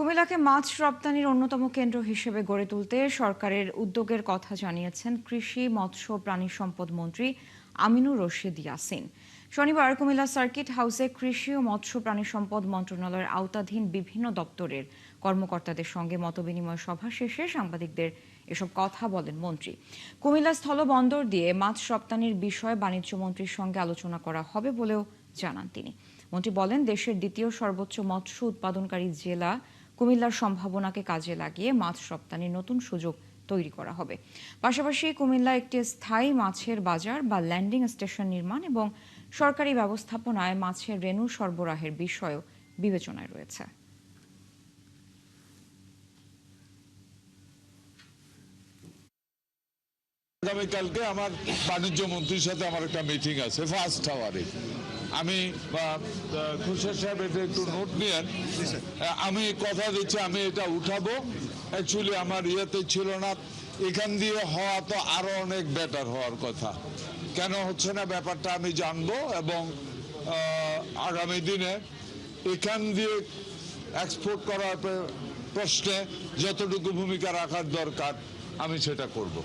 কুমিল্লাকে মাছ রপ্তানির অন্যতম কেন্দ্র হিসেবে গড়ে তুলতে সরকারের উদ্যোগের কথা জানিয়েছেন কৃষি, মৎস্য, প্রাণী সম্পদ মন্ত্রী আমিনুর রশিদ ইয়াসিন। শনিবার কুমিল্লা সার্কিট হাউসে কৃষি ও মৎস্য প্রাণী সম্পদ মন্ত্রণালয়ের আওতাধীন বিভিন্ন দপ্তরের কর্মকর্তাদের সঙ্গে মতবিনিময় সভা শেষে সাংবাদিকদের এসব কথা বলেন মন্ত্রী। কুমিল্লা স্থলবন্দর দিয়ে মাছ রপ্তানির বিষয়ে বাণিজ্য মন্ত্রীর সঙ্গে আলোচনা করা হবে বলেও জানান তিনি। মন্ত্রী বলেন, দেশের দ্বিতীয় সর্বোচ্চ মৎস্য উৎপাদনকারী জেলা কুমিল্লার সম্ভাবনাকে কাজে লাগিয়ে মাছ রপ্তানির নতুন সুযোগ তৈরি করা হবে। পাশাপাশি কুমিল্লা একটি স্থায়ী মাছের বাজার বা ল্যান্ডিং স্টেশন নির্মাণ এবং সরকারি ব্যবস্থাপনায় মাছের রেণু সরবরাহের বিষয়ও বিবেচনায় রয়েছে। আগামীকালকে আমার বাণিজ্য মন্ত্রীর সাথে আমার একটা মিটিং আছে ফার্স্ট আওয়ারে। আমি খুরশেদ সাহেব এটা একটু নোট নিয়েন। আমি কথা দিচ্ছি আমি এটা উঠাবো। অ্যাকচুয়ালি আমার ইয়েতে ছিল না, এখান দিয়ে হওয়া তো আরো অনেক বেটার হওয়ার কথা। কেন হচ্ছে না ব্যাপারটা আমি জানবো এবং আগামী দিনে এখান দিয়ে এক্সপোর্ট করার প্রশ্নে যতটুকু ভূমিকা রাখার দরকার আমি সেটা করব।